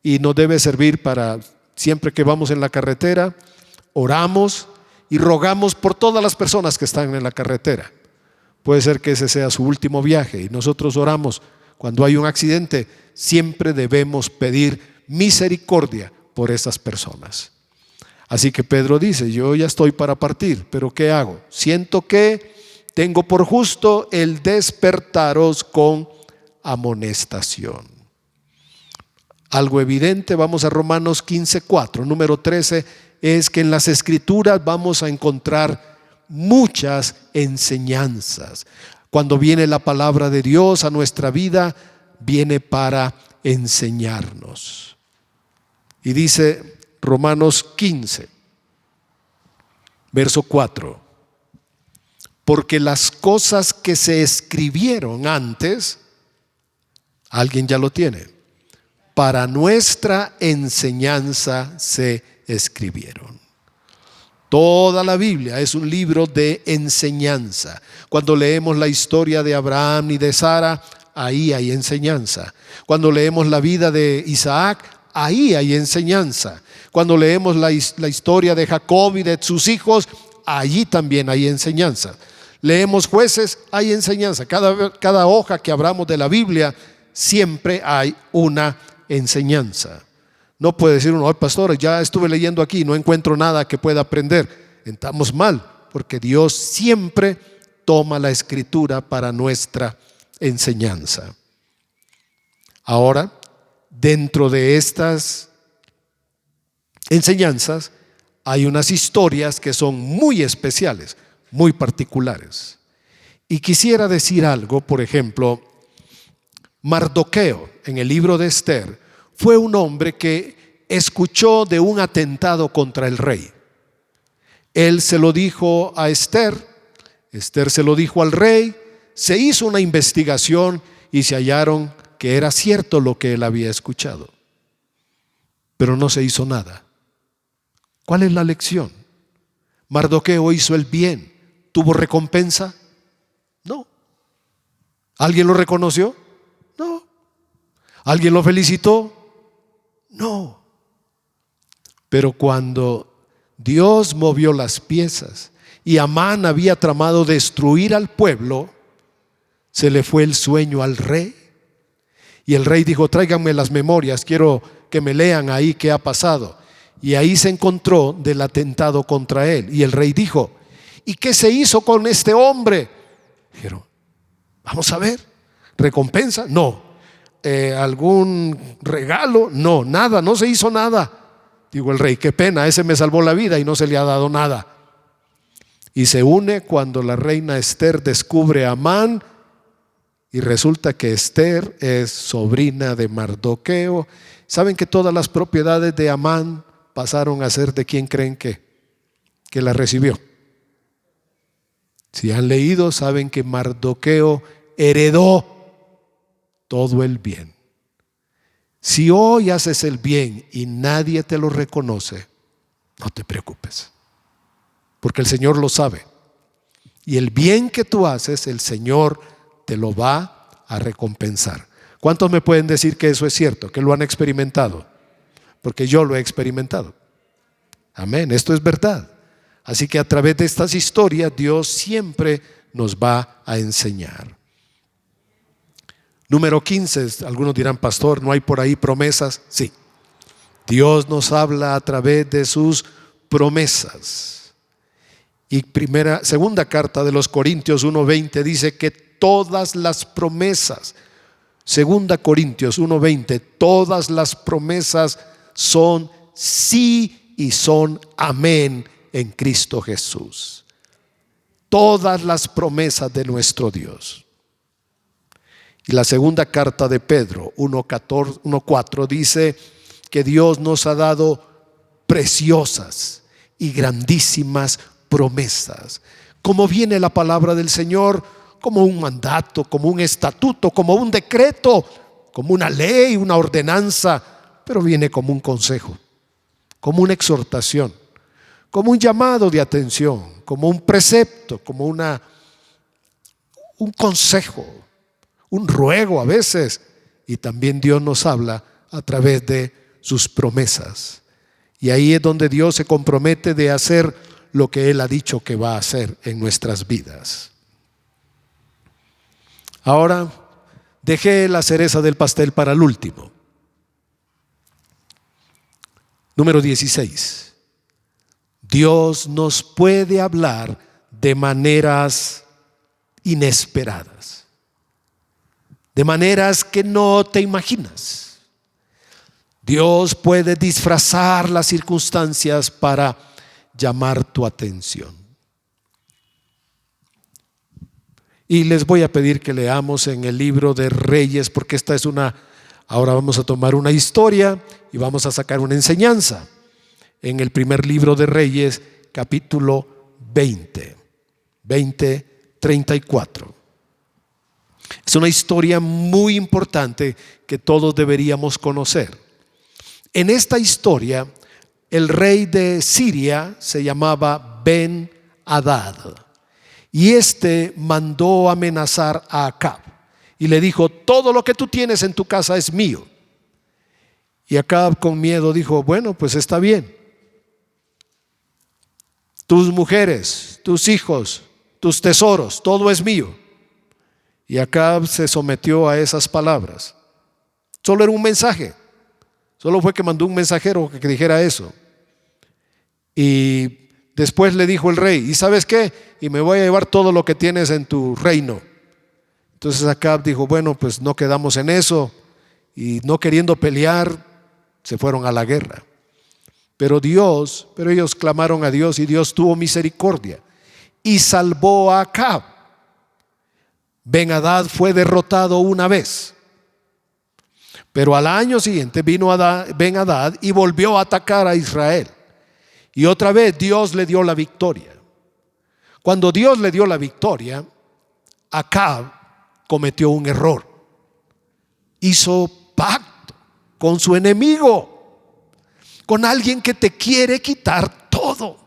Y nos debe servir para, siempre que vamos en la carretera, oramos y rogamos por todas las personas que están en la carretera. Puede ser que ese sea su último viaje, y nosotros oramos. Cuando hay un accidente, siempre debemos pedir misericordia por esas personas. Así que Pedro dice: yo ya estoy para partir, pero ¿qué hago? Siento que tengo por justo el despertaros con amonestación. Algo evidente, vamos a Romanos 15:4. Número 13 es que en las Escrituras vamos a encontrar muchas enseñanzas. Cuando viene la palabra de Dios a nuestra vida, viene para enseñarnos. Y dice Romanos 15, verso 4: porque las cosas que se escribieron antes, alguien ya lo tiene, para nuestra enseñanza se escribieron. Toda la Biblia es un libro de enseñanza. Cuando leemos la historia de Abraham y de Sara, ahí hay enseñanza. Cuando leemos la vida de Isaac, ahí hay enseñanza. Cuando leemos la historia de Jacob y de sus hijos, allí también hay enseñanza. Leemos Jueces, hay enseñanza. Cada hoja que abramos de la Biblia, siempre hay una enseñanza. No puede decir uno: pastor, ya estuve leyendo aquí, no encuentro nada que pueda aprender. Estamos mal, porque Dios siempre toma la escritura para nuestra enseñanza. Ahora, dentro de estas enseñanzas hay unas historias que son muy especiales, muy particulares. Y quisiera decir algo. Por ejemplo, Mardoqueo, en el libro de Esther, fue un hombre que escuchó de un atentado contra el rey. Él se lo dijo a Esther, Esther se lo dijo al rey, se hizo una investigación y se hallaron que era cierto lo que él había escuchado. Pero no se hizo nada. ¿Cuál es la lección? Mardoqueo hizo el bien. ¿Tuvo recompensa? No. ¿Alguien lo reconoció? No. ¿Alguien lo felicitó? No. Pero cuando Dios movió las piezas y Amán había tramado destruir al pueblo, se le fue el sueño al rey. Y el rey dijo: tráiganme las memorias, quiero que me lean ahí qué ha pasado. Y ahí se encontró del atentado contra él. Y el rey dijo: ¿y qué se hizo con este hombre? Dijeron: vamos a ver, ¿recompensa? No. ¿Algún regalo? No, nada, no se hizo nada. Digo el rey: qué pena, ese me salvó la vida y no se le ha dado nada. Y se une cuando la reina Esther descubre a Amán, y resulta que Esther es sobrina de Mardoqueo. ¿Saben que todas las propiedades de Amán pasaron a ser de quien creen que la recibió? Si han leído, saben que Mardoqueo heredó todo el bien. Si hoy haces el bien y nadie te lo reconoce, no te preocupes, porque el Señor lo sabe. Y el bien que tú haces, el Señor te lo va a recompensar. ¿Cuántos me pueden decir que eso es cierto, que lo han experimentado? Porque yo lo he experimentado. Amén, esto es verdad. Así que a través de estas historias Dios siempre nos va a enseñar. Número 15, algunos dirán: pastor, ¿no hay por ahí promesas? Sí, Dios nos habla a través de sus promesas. Y segunda carta de los Corintios 1:20 dice que todas las promesas, segunda Corintios 1:20, todas las promesas son sí y son amén en Cristo Jesús. Todas las promesas de nuestro Dios. Y la segunda carta de Pedro 1:4 dice que Dios nos ha dado preciosas y grandísimas promesas. Como viene la palabra del Señor, como un mandato, como un estatuto, como un decreto, como una ley, una ordenanza, pero viene como un consejo, como una exhortación, como un llamado de atención, como un precepto, como un consejo, un ruego a veces. Y también Dios nos habla a través de sus promesas. Y ahí es donde Dios se compromete de hacer lo que Él ha dicho que va a hacer en nuestras vidas. Ahora dejé la cereza del pastel para el último. Número 16. Dios nos puede hablar de maneras inesperadas, de maneras que no te imaginas. Dios puede disfrazar las circunstancias para llamar tu atención. Y les voy a pedir que leamos en el libro de Reyes, porque ahora vamos a tomar una historia y vamos a sacar una enseñanza. En el primer libro de Reyes, capítulo 34. Es una historia muy importante que todos deberíamos conocer. En esta historia, el rey de Siria se llamaba Ben-Hadad, y mandó amenazar a Acab y le dijo: todo lo que tú tienes en tu casa es mío. Y Acab, con miedo, dijo: bueno, pues está bien, tus mujeres, tus hijos, tus tesoros, todo es mío. Y Acab se sometió a esas palabras. Solo era un mensaje, solo fue que mandó un mensajero que dijera eso. Y después le dijo el rey: ¿y sabes qué? Y me voy a llevar todo lo que tienes en tu reino. Entonces Acab dijo: bueno, pues no quedamos en eso. Y no queriendo pelear, se fueron a la guerra. Pero ellos clamaron a Dios, y Dios tuvo misericordia y salvó a Acab. Ben-Hadad fue derrotado una vez, pero al año siguiente vino Ben-Hadad y volvió a atacar a Israel. Y otra vez Dios le dio la victoria. Cuando Dios le dio la victoria, Acab cometió un error. Hizo pacto con su enemigo, con alguien que te quiere quitar todo,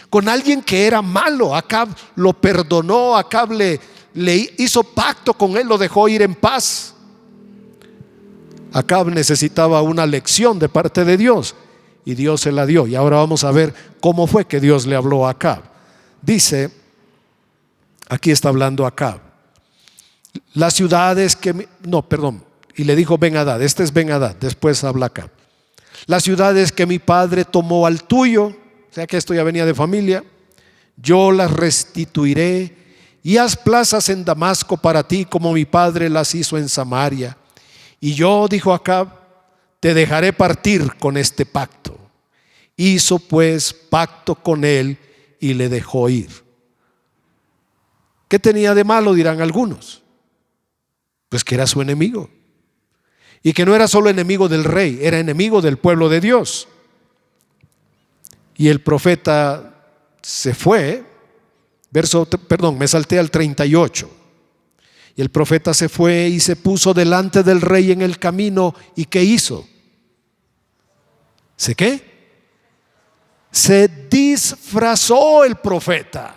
con alguien que era malo. Acab lo perdonó, Acab le hizo pacto con él, lo dejó ir en paz. Acab necesitaba una lección de parte de Dios, y Dios se la dio. Y ahora vamos a ver cómo fue que Dios le habló a Acab. Dice, aquí está hablando Acab: las ciudades y le dijo Ben-Hadad, este es Ben-Hadad, después habla Acab: las ciudades que mi padre tomó al tuyo, o sea que esto ya venía de familia, yo las restituiré, y haz plazas en Damasco para ti, como mi padre las hizo en Samaria. Y yo, dijo Acab, te dejaré partir con este pacto. Hizo pues pacto con él y le dejó ir. ¿Qué tenía de malo?, dirán algunos. Pues que era su enemigo, y que no era solo enemigo del rey, era enemigo del pueblo de Dios. Y el profeta se fue. Me salté al 38. Y el profeta se fue y se puso delante del rey en el camino. ¿Y qué hizo? Se disfrazó el profeta,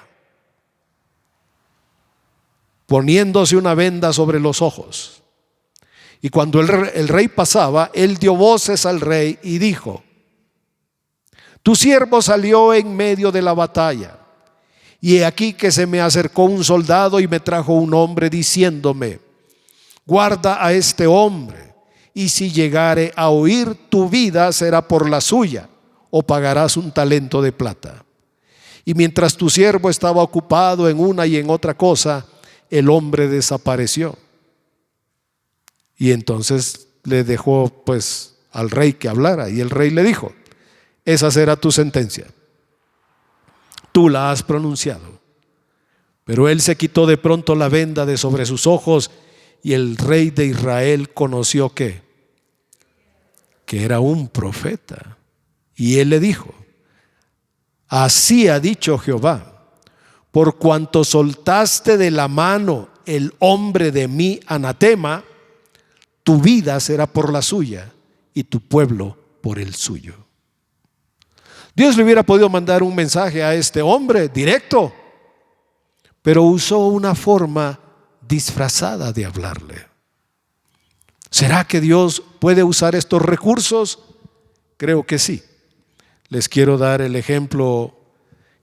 poniéndose una venda sobre los ojos. Y cuando el rey pasaba, él dio voces al rey y dijo: tu siervo salió en medio de la batalla, y he aquí que se me acercó un soldado y me trajo un hombre diciéndome: guarda a este hombre, y si llegare a oír tu vida será por la suya, o pagarás un talento de plata. Y mientras tu siervo estaba ocupado en una y en otra cosa, el hombre desapareció. Y entonces le dejó pues al rey que hablara, y el rey le dijo: esa será tu sentencia, tú la has pronunciado. Pero él se quitó de pronto la venda de sobre sus ojos, y el rey de Israel conoció que era un profeta. Y él le dijo: así ha dicho Jehová, por cuanto soltaste de la mano el hombre de mi anatema, tu vida será por la suya y tu pueblo por el suyo. Dios le hubiera podido mandar un mensaje a este hombre directo, pero usó una forma disfrazada de hablarle. ¿Será que Dios puede usar estos recursos? Creo que sí. Les quiero dar el ejemplo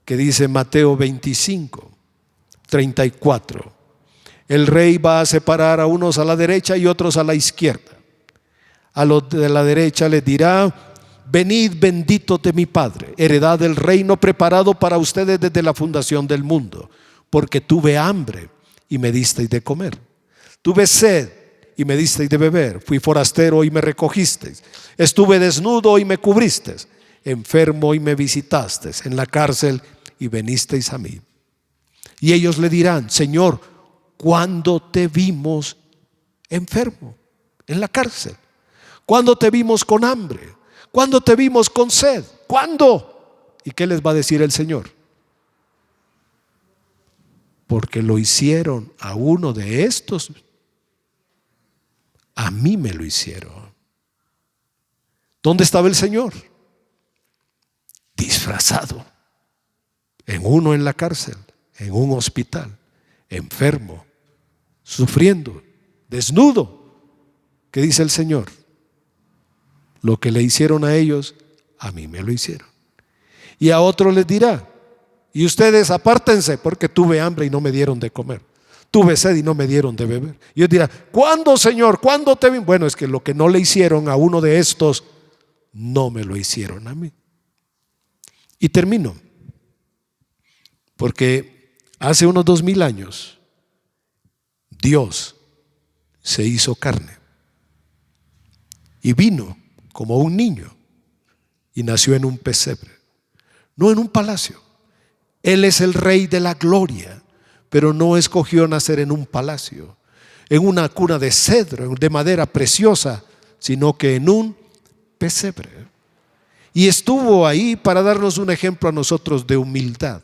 que dice Mateo 25:34. El rey va a separar a unos a la derecha y otros a la izquierda. A los de la derecha les dirá: venid benditos de mi Padre, heredad del reino preparado para ustedes desde la fundación del mundo, porque tuve hambre y me disteis de comer, tuve sed y me disteis de beber, fui forastero y me recogisteis, estuve desnudo y me cubristeis, enfermo y me visitasteis, en la cárcel y venisteis a mí. Y ellos le dirán: Señor, ¿cuándo te vimos enfermo en la cárcel? ¿Cuándo te vimos con hambre? ¿Cuándo te vimos con sed? ¿Cuándo? ¿Y qué les va a decir el Señor? Porque lo hicieron a uno de estos, a mí me lo hicieron. ¿Dónde estaba el Señor? Disfrazado. En uno en la cárcel, en un hospital, enfermo, sufriendo, desnudo. ¿Qué dice el Señor? Lo que le hicieron a ellos, a mí me lo hicieron. Y a otro les dirá: y ustedes apártense, porque tuve hambre y no me dieron de comer, tuve sed y no me dieron de beber. Y Dios dirá: ¿cuándo, Señor? ¿Cuándo te vi? Bueno, es que lo que no le hicieron a uno de estos, no me lo hicieron a mí. Y termino, porque hace unos 2000 años Dios se hizo carne y vino como un niño y nació en un pesebre, no en un palacio. Él es el Rey de la gloria, pero no escogió nacer en un palacio, en una cuna de cedro, de madera preciosa, sino que en un pesebre. Y estuvo ahí para darnos un ejemplo a nosotros de humildad.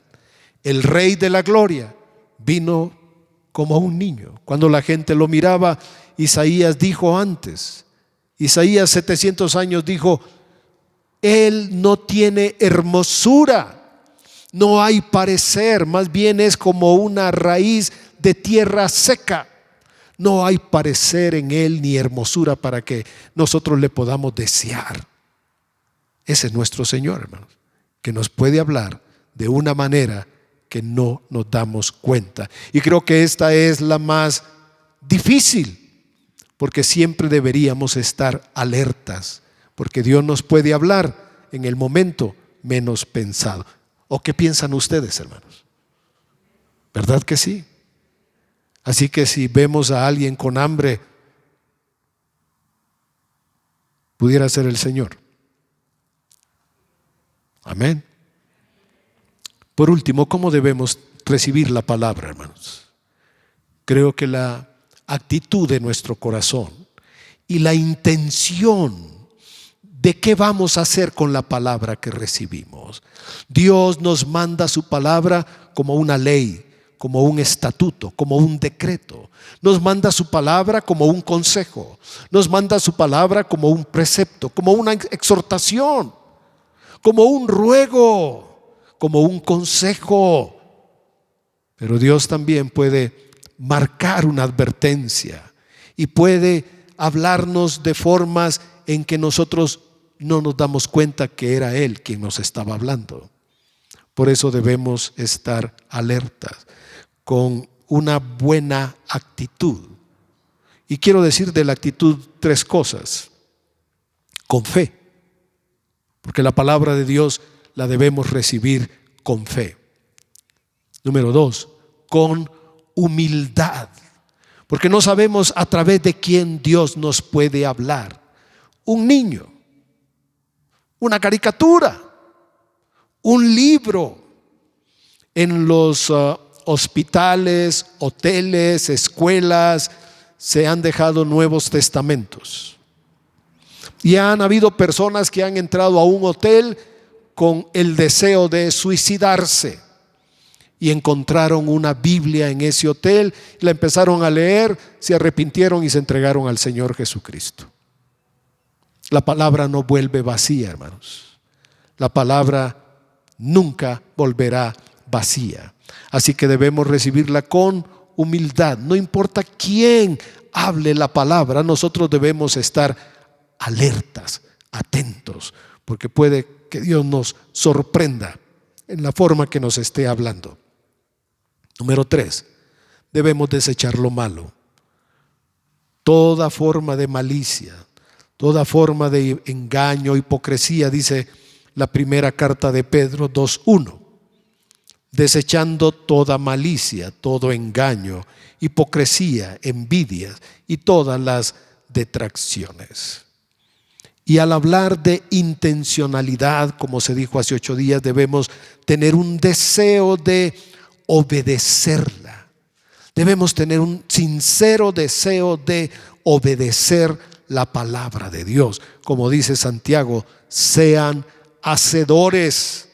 El Rey de la gloria vino como un niño. Cuando la gente lo miraba, Isaías dijo antes, Isaías 700 años dijo: Él no tiene hermosura, no hay parecer, más bien es como una raíz de tierra seca. No hay parecer en Él ni hermosura para que nosotros le podamos desear. Ese es nuestro Señor, hermanos, que nos puede hablar de una manera que no nos damos cuenta. Y creo que esta es la más difícil, porque siempre deberíamos estar alertas, porque Dios nos puede hablar en el momento menos pensado. ¿O qué piensan ustedes, hermanos? ¿Verdad que sí? Así que si vemos a alguien con hambre, pudiera ser el Señor. Amén. Por último, ¿cómo debemos recibir la palabra, hermanos? Creo que la actitud de nuestro corazón y la intención de qué vamos a hacer con la palabra que recibimos. Dios nos manda su palabra como una ley, como un estatuto, como un decreto. Nos manda su palabra como un consejo. Nos manda su palabra como un precepto, como una exhortación, como un ruego, como un consejo. Pero Dios también puede marcar una advertencia y puede hablarnos de formas en que nosotros no nos damos cuenta que era Él quien nos estaba hablando. Por eso debemos estar alertas, con una buena actitud. Y quiero decir de la actitud 3 cosas. Con fe, porque la palabra de Dios la debemos recibir con fe. Número 2, con humildad, porque no sabemos a través de quién Dios nos puede hablar. Un niño, una caricatura, un libro. En los hospitales, hoteles, escuelas se han dejado Nuevos Testamentos. Y han habido personas que han entrado a un hotel con el deseo de suicidarse y encontraron una Biblia en ese hotel, la empezaron a leer, se arrepintieron y se entregaron al Señor Jesucristo. La palabra no vuelve vacía, hermanos. La palabra nunca volverá vacía. Así que debemos recibirla con humildad. No importa quién hable la palabra, nosotros debemos estar alertas, atentos, porque puede que Dios nos sorprenda en la forma que nos esté hablando. Número 3, debemos desechar lo malo. Toda forma de malicia, toda forma de engaño, hipocresía, dice la primera carta de Pedro 2:1. Desechando toda malicia, todo engaño, hipocresía, envidias y todas las detracciones. Y al hablar de intencionalidad, como se dijo hace 8 días, debemos tener un deseo de obedecerla, Debemos tener un sincero deseo de obedecer la palabra de Dios. Como dice Santiago, sean hacedores,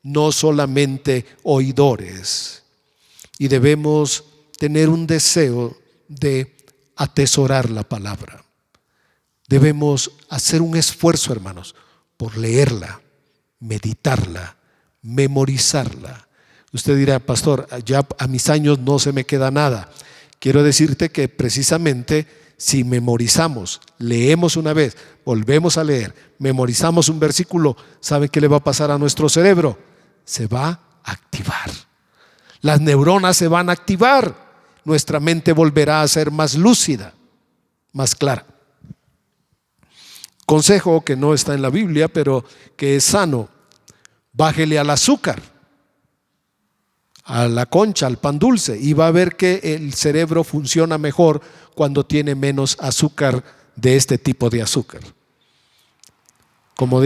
no solamente oidores. Y debemos tener un deseo de atesorar la palabra. Debemos hacer un esfuerzo, hermanos, por leerla, meditarla, memorizarla. Usted dirá, pastor, ya a mis años no se me queda nada. Quiero decirte que precisamente si memorizamos, leemos una vez, volvemos a leer, memorizamos un versículo, ¿sabe qué le va a pasar a nuestro cerebro? Se va a activar. Las neuronas se van a activar. Nuestra mente volverá a ser más lúcida, más clara. Consejo que no está en la Biblia, pero que es sano: bájele al azúcar, a la concha, al pan dulce, y va a ver que el cerebro funciona mejor cuando tiene menos azúcar de este tipo de azúcar. Como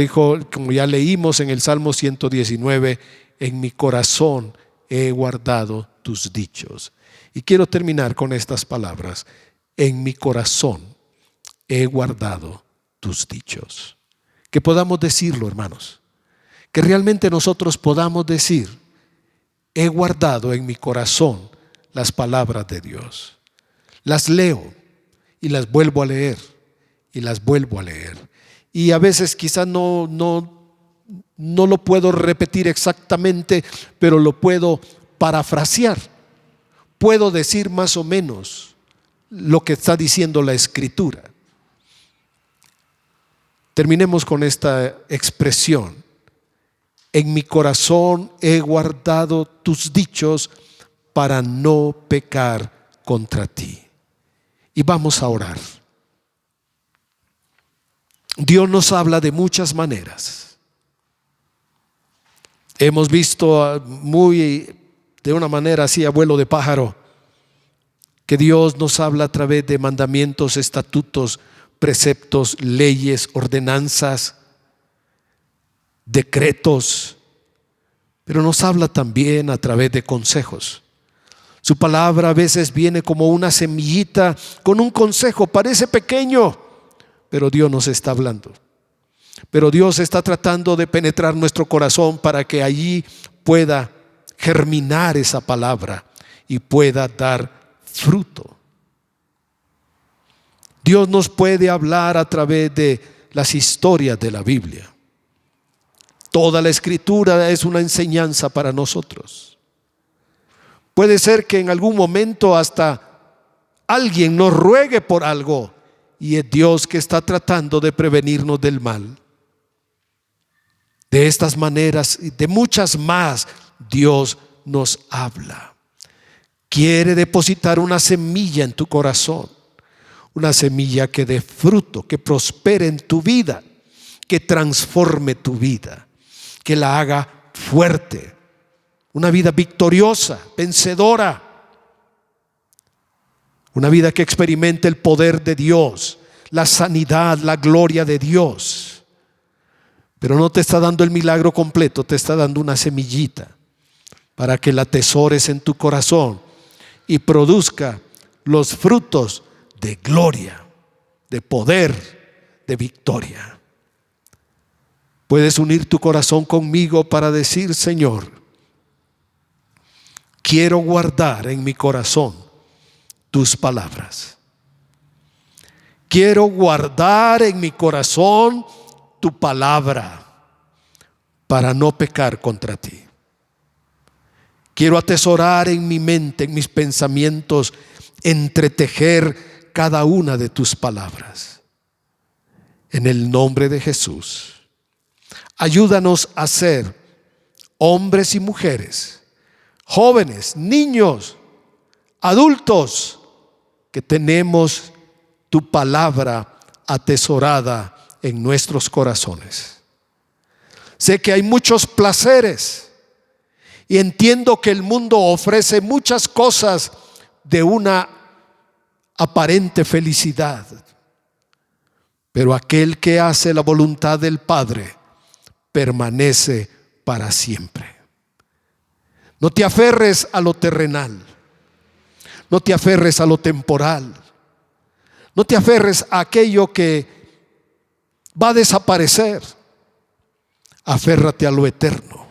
ya leímos en el Salmo 119, en mi corazón he guardado tus dichos. Y quiero terminar con estas palabras: en mi corazón he guardado tus dichos. Que podamos decirlo, hermanos, que realmente nosotros podamos decir: he guardado en mi corazón las palabras de Dios. Las leo y las vuelvo a leer y las vuelvo a leer. Y a veces quizás no lo puedo repetir exactamente, pero lo puedo parafrasear. Puedo decir más o menos lo que está diciendo la Escritura. Terminemos con esta expresión: en mi corazón he guardado tus dichos para no pecar contra ti. Y vamos a orar. Dios nos habla de muchas maneras. Hemos visto de una manera así, abuelo de pájaro, que Dios nos habla a través de mandamientos, estatutos, preceptos, leyes, ordenanzas, decretos, pero nos habla también a través de consejos. Su palabra a veces viene como una semillita con un consejo, parece pequeño, pero Dios nos está hablando. Pero Dios está tratando de penetrar nuestro corazón para que allí pueda germinar esa palabra y pueda dar fruto. Dios nos puede hablar a través de las historias de la Biblia. Toda la Escritura es una enseñanza para nosotros. Puede ser que en algún momento hasta alguien nos ruegue por algo y es Dios que está tratando de prevenirnos del mal. De estas maneras y de muchas más, Dios nos habla. Quiere depositar una semilla en tu corazón, una semilla que dé fruto, que prospere en tu vida, que transforme tu vida, que la haga fuerte, una vida victoriosa, vencedora, una vida que experimente el poder de Dios, la sanidad, la gloria de Dios. Pero no te está dando el milagro completo, te está dando una semillita para que la atesores en tu corazón y produzca los frutos de gloria, de poder, de victoria. Puedes unir tu corazón conmigo para decir: Señor, quiero guardar en mi corazón tus palabras. Quiero guardar en mi corazón tu palabra para no pecar contra ti. Quiero atesorar en mi mente, en mis pensamientos, entretejer cada una de tus palabras. En el nombre de Jesús, ayúdanos a ser hombres y mujeres, jóvenes, niños, adultos, que tenemos tu palabra atesorada en nuestros corazones. Sé que hay muchos placeres y entiendo que el mundo ofrece muchas cosas de una aparente felicidad, pero aquel que hace la voluntad del Padre permanece para siempre. No te aferres a lo terrenal. No te aferres a lo temporal. No te aferres a aquello que va a desaparecer. Aférrate a lo eterno.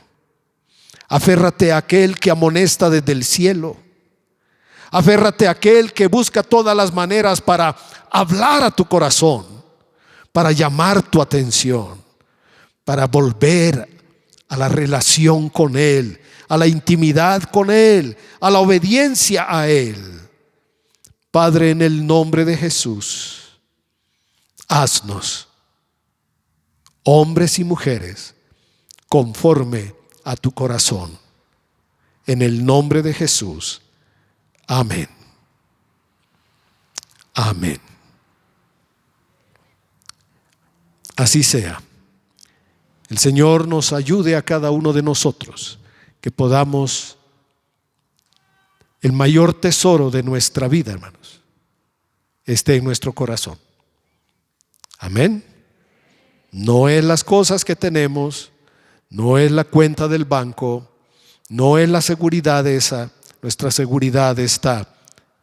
Aférrate a aquel que amonesta desde el cielo. Aférrate a aquel que busca todas las maneras para hablar a tu corazón, para llamar tu atención, para volver a la relación con Él, a la intimidad con Él, a la obediencia a Él. Padre, en el nombre de Jesús, haznos hombres y mujeres conforme a tu corazón. En el nombre de Jesús. Amén. Amén. Así sea. El Señor nos ayude a cada uno de nosotros, que podamos, el mayor tesoro de nuestra vida, hermanos, esté en nuestro corazón. Amén. No es las cosas que tenemos, no es la cuenta del banco, no es la seguridad esa. Nuestra seguridad está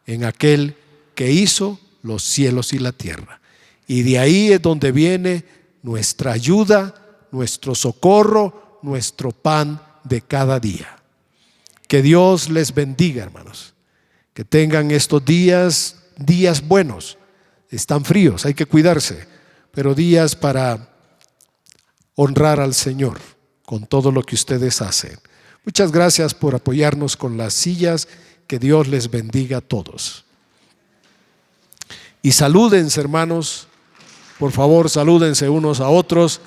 en aquel que hizo los cielos y la tierra. Y de ahí es donde viene nuestra ayuda, nuestro socorro, nuestro pan de cada día. Que Dios les bendiga, hermanos. Que tengan estos días buenos. Están fríos, hay que cuidarse, pero días para honrar al Señor con todo lo que ustedes hacen. Muchas gracias por apoyarnos con las sillas. Que Dios les bendiga a todos. Y salúdense, hermanos. Por favor, salúdense unos a otros.